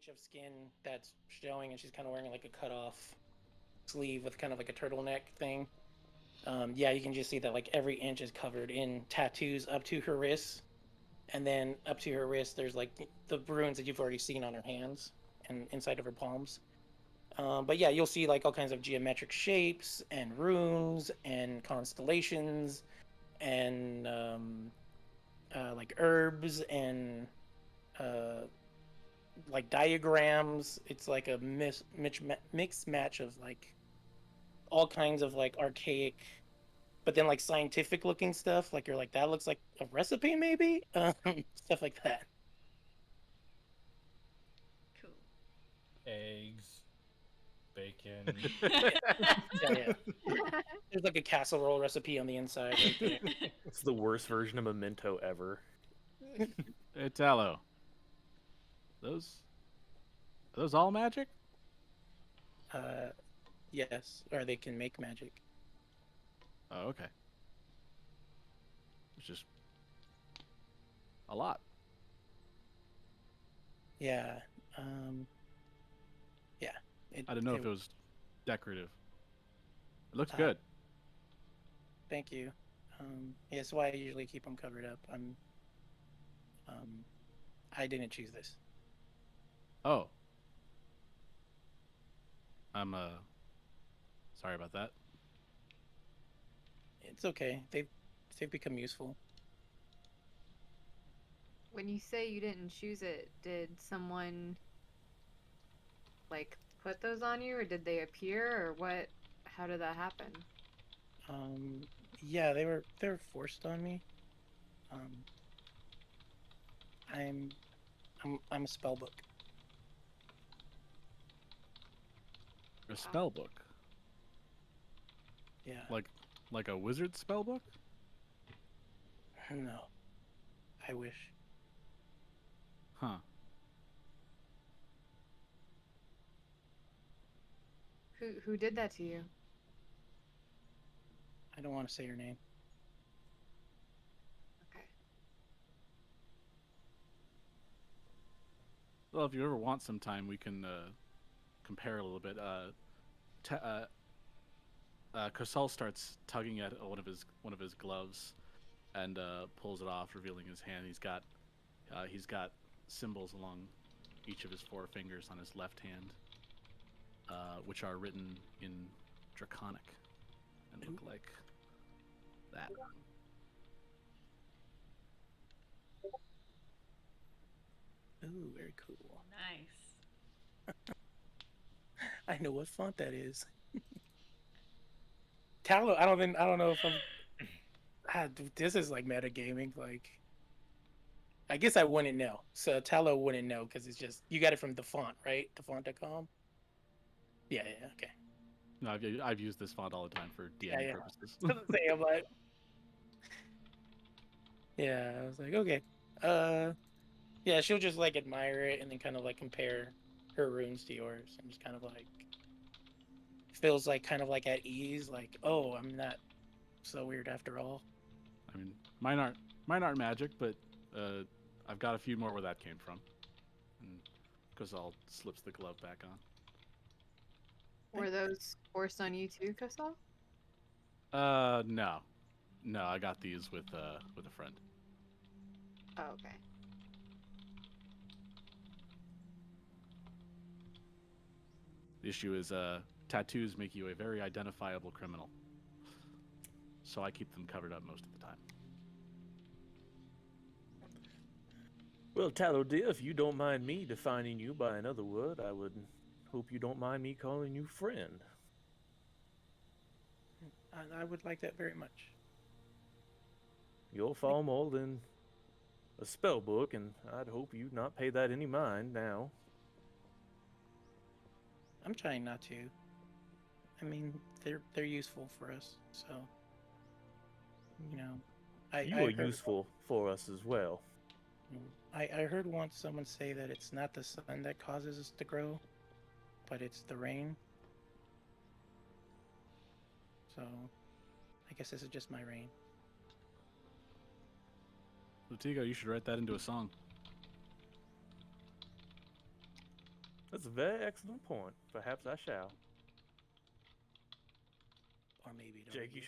inch of skin that's showing, and she's kind of wearing like a cut off sleeve with kind of like a turtleneck thing. Yeah, you can just see that like every inch is covered in tattoos up to her wrists, and then up to her wrist there's like the runes that you've already seen on her hands and inside of her palms. But yeah, you'll see like all kinds of geometric shapes and runes and constellations and like herbs and uh, like diagrams. It's like a mixed match of like all kinds of like archaic, but then like scientific looking stuff. Like you're like that looks like a recipe maybe, stuff like that. Cool. Eggs, bacon. Yeah. There's like a casserole recipe on the inside right there. It's the worst version of Memento ever. Hey, Tallow. Are those all magic? Yes, or they can make magic. Oh, okay. It's just a lot. Yeah. Yeah. I didn't know if it was decorative. It looks good. Thank you. Yeah, that's why I usually keep them covered up. I didn't choose this. Oh. I'm sorry about that. It's okay. They've become useful. When you say you didn't choose it, did someone like put those on you, or did they appear, or what? How did that happen? Yeah, they were forced on me. I'm a spellbook. A spell book. Yeah. Like a wizard spell book? No. I wish. Huh. Who did that to you? I don't want to say your name. Okay. Well, if you ever want some time, we can compare a little bit. Kosal starts tugging at one of his gloves, and pulls it off, revealing his hand. He's got symbols along each of his four fingers on his left hand, which are written in Draconic and look like that. Ooh, very cool. Nice. I know what font that is. Tallow. I don't know if I'm. Dude, this is like metagaming. Like, I guess I wouldn't know. So Tallow wouldn't know because it's just you got it from the font, right? Defont.com. Yeah. Okay. No, I've used this font all the time for DMing purposes. I'm like, yeah. I was like, okay. Yeah. She'll just like admire it and then kind of like compare her runes to yours and just kind of like feels like kind of like at ease. Like, oh, I'm not so weird after all. I mean, mine aren't magic, but I've got a few more where that came from. And Kosal slips the glove back on. Were those forced on you too, Kosal? No, I got these with a friend. Oh, okay. The issue is tattoos make you a very identifiable criminal, so I keep them covered up most of the time. Well, Tallow dear, if you don't mind me defining you by another word, I would hope you don't mind me calling you friend. I would like that very much. You're far more than a spell book, and I'd hope you'd not pay that any mind now. I'm trying not to. I mean, they're useful for us, so you know. You are useful for us as well. I heard once someone say that it's not the sun that causes us to grow, but it's the rain. So, I guess this is just my rain. Lutigo, you should write that into a song. That's a very excellent point. Perhaps I shall. Or maybe don't. Jake, you